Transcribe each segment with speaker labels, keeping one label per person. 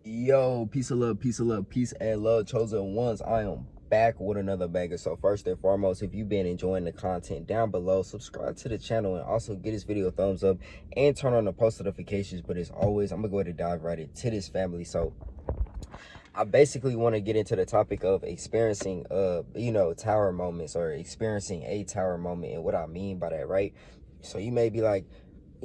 Speaker 1: Yo, peace of love, peace and love, chosen ones. I am back with another banger. So first and foremost, if you've been enjoying the content down below, subscribe to the channel and also give this video a thumbs up and turn on the post notifications. But as always, I'm gonna go ahead and dive right into this, family. So I basically want to get into the topic of experiencing tower moments, or experiencing a tower moment, and what I mean by that, right? So you may be like,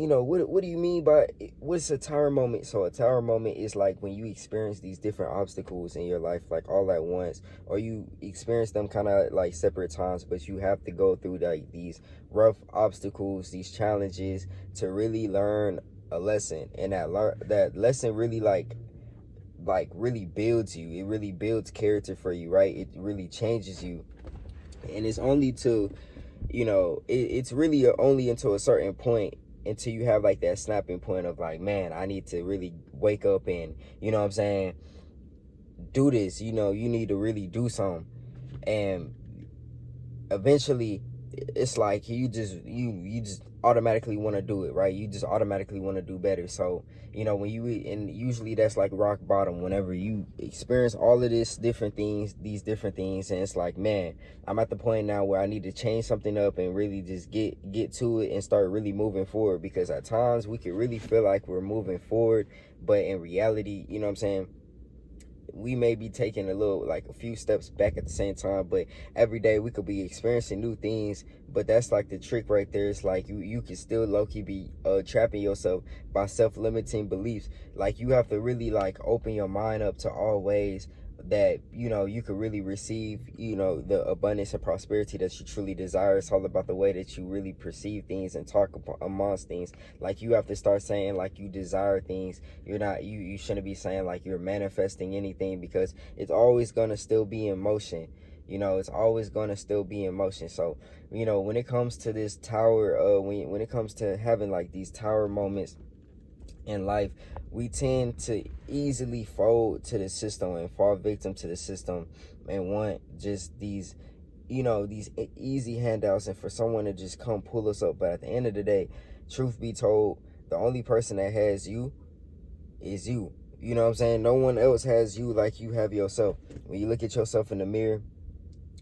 Speaker 1: what do you mean by what's a tower moment? So a tower moment is like when you experience these different obstacles in your life like all at once, or you experience them kind of like separate times, but you have to go through like these rough obstacles, these challenges, to really learn a lesson. And that lesson really really builds you. It really builds character for you, right? It really changes you. And it's only to, it's really only until a certain point, until you have like that snapping point of like, man, I need to really wake up and, you know what I'm saying, do this. You need to really do something. And eventually it's like you just automatically want to do it, right? You just automatically want to do better. So when you and usually that's like rock bottom, whenever you experience all of these different things, and it's like, man, I'm at the point now where I need to change something up and really just get to it and start really moving forward. Because at times we can really feel like we're moving forward, but in reality, you know what I'm saying, we may be taking a few steps back at the same time. But every day we could be experiencing new things. But that's like the trick right there. It's like you can still low-key be trapping yourself by self-limiting beliefs. Like you have to really like open your mind up to all ways that you could really receive the abundance and prosperity that you truly desire. It's all about the way that you really perceive things and talk amongst things. Like you have to start saying like you desire things. You shouldn't be saying like you're manifesting anything, because it's always gonna still be in motion. It's always gonna still be in motion. So when it comes to this tower, when it comes to having like these tower moments in life, we tend to easily fold to the system and fall victim to the system, and want just these easy handouts, and for someone to just come pull us up. But at the end of the day, truth be told, the only person that has you is you. You know what I'm saying? No one else has you like you have yourself. When you look at yourself in the mirror,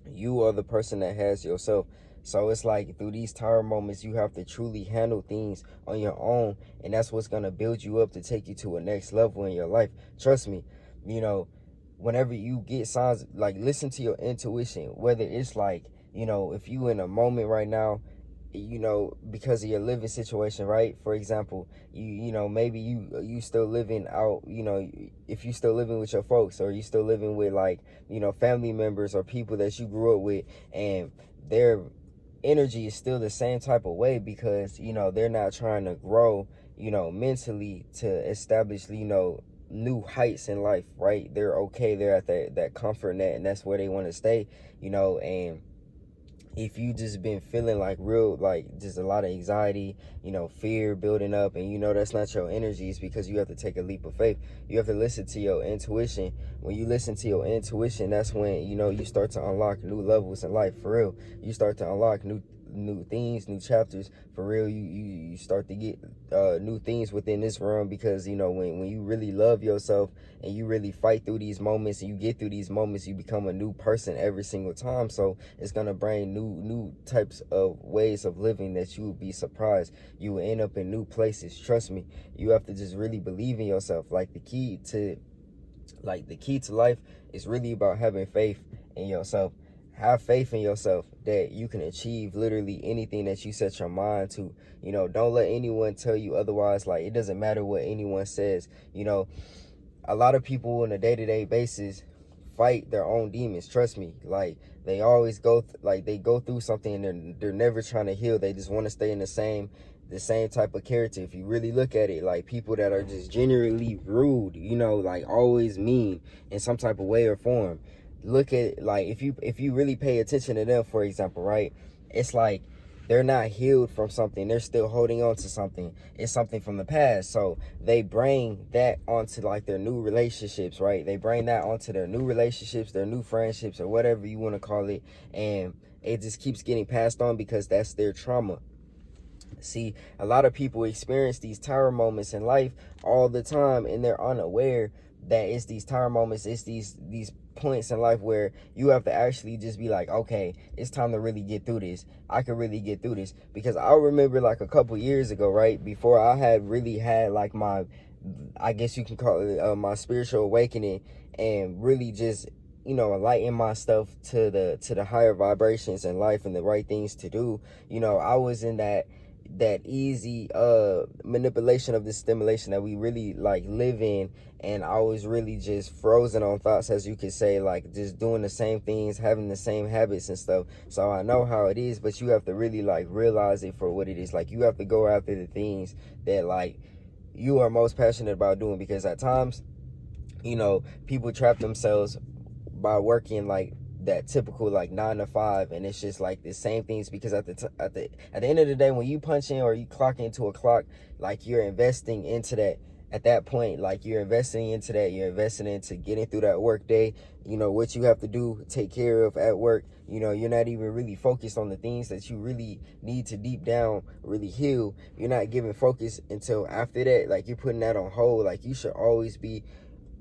Speaker 1: you are the person that has yourself. So it's like through these tower moments, you have to truly handle things on your own. And that's what's going to build you up to take you to a next level in your life. Trust me, whenever you get signs, like listen to your intuition, whether it's like, if you in a moment right now, because of your living situation, right? For example, maybe you still living out, if you still living with your folks, or you still living with like, family members or people that you grew up with, and their energy is still the same type of way, because they're not trying to grow, mentally, to establish, new heights in life, right? They're okay, they're at that comfort net, and that's where they want to stay. And if you just been feeling like real, like just a lot of anxiety, fear building up, and that's not your energies, because you have to take a leap of faith. You have to listen to your intuition. When you listen to your intuition, that's when you start to unlock new levels in life, for real. You start to unlock new things, new chapters, for real. You start to get new things within this realm, because when you really love yourself and you really fight through these moments, and you get through these moments, you become a new person every single time. So it's gonna bring new types of ways of living that you would be surprised. You will end up in new places. Trust me. You have to just really believe in yourself. The key to life is really about having faith in yourself. Have faith in yourself that you can achieve literally anything that you set your mind to. Don't let anyone tell you otherwise. Like, it doesn't matter what anyone says. A lot of people on a day-to-day basis fight their own demons. Trust me. Like, they always they go through something, and they're never trying to heal. They just want to stay in the same type of character. If you really look at it, like people that are just generally rude, like always mean in some type of way or form. Look at, like, if you really pay attention to them, for example, right? It's like they're not healed from something. They're still holding on to something. It's something from the past. So they bring that onto like their new relationships, right? They bring that onto their new relationships, their new friendships, or whatever you want to call it. And it just keeps getting passed on, because that's their trauma. See, a lot of people experience these tower moments in life all the time, and they're unaware that it's these tower moments, it's these points in life where you have to actually just be like, okay, it's time to really get through this. I can really get through this. Because I remember like a couple years ago, right, before I had really had like my, I guess you can call it my spiritual awakening, and really just, you know, enlighten my stuff to the higher vibrations in life and the right things to do. You know, I was in that easy manipulation of the stimulation that we really like live in, and I was really just frozen on thoughts, as you could say, like just doing the same things, having the same habits and stuff. So I know how it is, but you have to really like realize it for what it is. Like, you have to go after the things that like you are most passionate about doing, because at times, you know, people trap themselves by working like that typical like 9 to 5, and it's just like the same things. Because at the end of the day, when you punch in or you clock into a clock, like you're investing into that. At that point, like you're investing into that, you're investing into getting through that work day, you know, what you have to do, take care of at work. You know, you're not even really focused on the things that you really need to deep down really heal. You're not giving focus until after that. Like, you're putting that on hold. Like, you should always be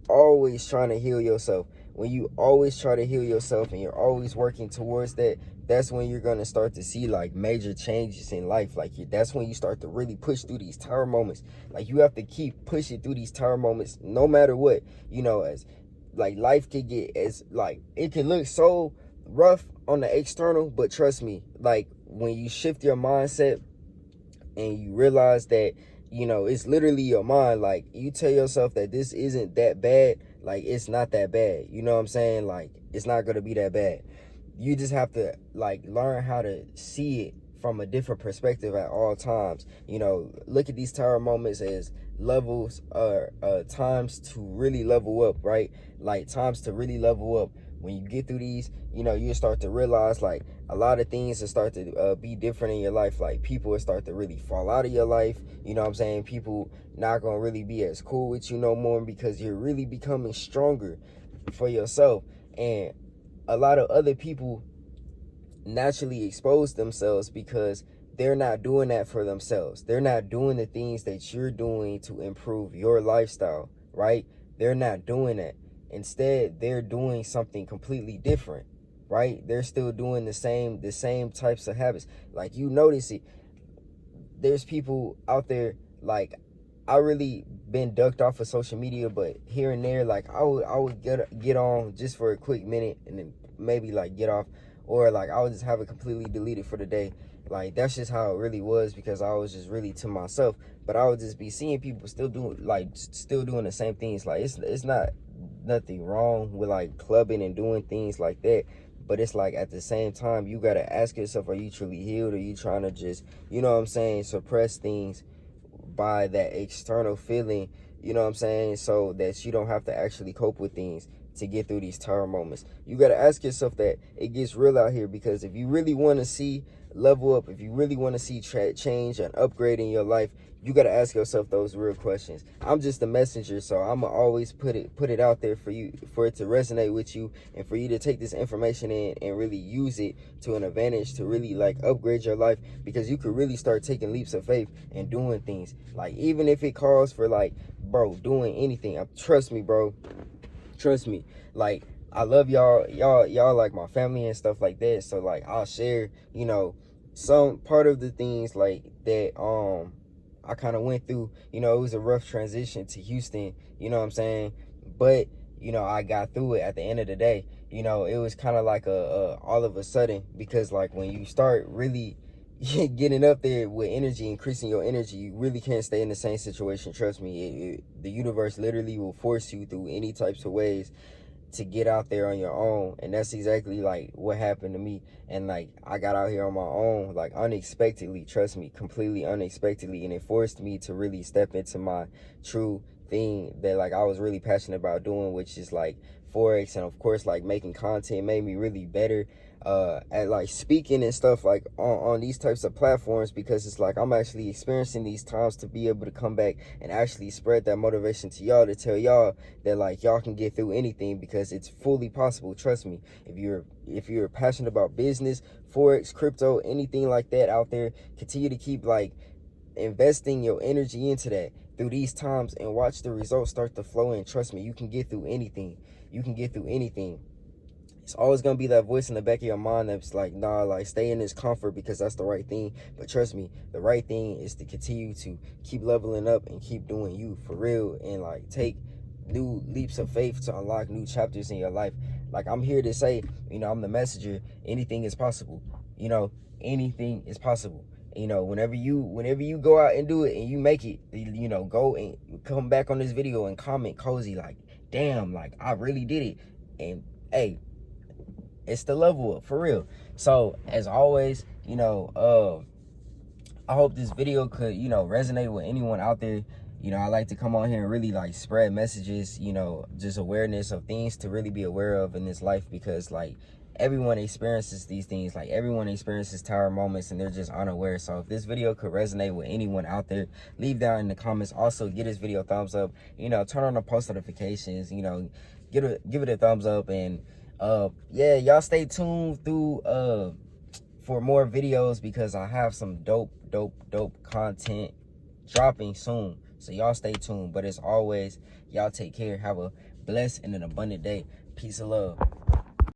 Speaker 1: trying to heal yourself. When you always try to heal yourself and you're always working towards that, that's when you're going to start to see like major changes in life. Like, that's when you start to really push through these tower moments. Like, you have to keep pushing through these tower moments no matter what. You know, as like life can get, as like it can look so rough on the external, but trust me, like when you shift your mindset and you realize that, you know, it's literally your mind. Like, you tell yourself that this isn't that bad, like it's not that bad. You know what I'm saying? Like, it's not gonna be that bad. You just have to like learn how to see it from a different perspective at all times. You know, look at these tower moments as levels or times to really level up, right? Like, times to really level up. When you get through these, you know, you start to realize like a lot of things will start to be different in your life. Like, people will start to really fall out of your life. You know what I'm saying? People not gonna really be as cool with you no more, because you're really becoming stronger for yourself. And a lot of other people naturally expose themselves because they're not doing that for themselves. They're not doing the things that you're doing to improve your lifestyle, right? They're not doing that. Instead, they're doing something completely different, right? They're still doing the same types of habits. Like, you notice it. There's people out there, like, I really been ducked off of social media, but here and there, like I would get on just for a quick minute and then maybe like get off, or like I would just have it completely deleted for the day. Like, that's just how it really was, because I was just really to myself. But I would just be seeing people still doing the same things. Like, it's not nothing wrong with like clubbing and doing things like that. But it's like, at the same time, you gotta ask yourself, are you truly healed? Or are you trying to just, you know what I'm saying, suppress things by that external feeling, you know what I'm saying, so that you don't have to actually cope with things to get through these tower moments? You got to ask yourself that. It gets real out here, because if you really want to see level up, if you really want to see change and upgrade in your life, you got to ask yourself those real questions. I'm just a messenger, so I'm gonna always put it out there for you, for it to resonate with you, and for you to take this information in and really use it to an advantage, to really like upgrade your life. Because you could really start taking leaps of faith and doing things, like, even if it calls for like, bro, doing anything. Trust me, bro, trust me. Like, I love y'all like my family and stuff like that. So like, I'll share, you know, some part of the things like that I kind of went through. You know, it was a rough transition to Houston, you know what I'm saying? But, you know, I got through it at the end of the day. You know, it was kind of like a all of a sudden, because like when you start really getting up there with energy, increasing your energy, you really can't stay in the same situation. Trust me, the universe literally will force you through any types of ways to get out there on your own. And that's exactly like what happened to me. And like, I got out here on my own, like unexpectedly, trust me, completely unexpectedly. And it forced me to really step into my true thing that like I was really passionate about doing, which is like Forex, and of course like making content made me really better at like speaking and stuff like on these types of platforms, because it's like I'm actually experiencing these times to be able to come back and actually spread that motivation to y'all, to tell y'all that like y'all can get through anything, because it's fully possible. Trust me. If you're passionate about business, Forex, crypto, anything like that out there, continue to keep like investing your energy into that through these times, and watch the results start to flow in. Trust me, you can get through anything. You can get through anything. It's always gonna be that voice in the back of your mind that's like, nah, like stay in this comfort because that's the right thing. But trust me, the right thing is to continue to keep leveling up and keep doing you for real, and like take new leaps of faith to unlock new chapters in your life. Like I'm here to say, you know, I'm the messenger. Anything is possible. You know, anything is possible. You know, whenever you go out and do it and you make it, you know, go and come back on this video and comment cozy like, damn, like I really did it. And hey, it's the level up for real. So as always, you know, I hope this video could, you know, resonate with anyone out there. You know, I like to come on here and really like spread messages, you know, just awareness of things to really be aware of in this life, because like everyone experiences these things. Like everyone experiences tower moments and they're just unaware. So if this video could resonate with anyone out there, leave down in the comments. Also give this video a thumbs up, you know, turn on the post notifications, you know, give it a thumbs up. And yeah, y'all stay tuned through for more videos, because I have some dope content dropping soon. So y'all stay tuned. But as always, y'all take care. Have a blessed and an abundant day. Peace and love.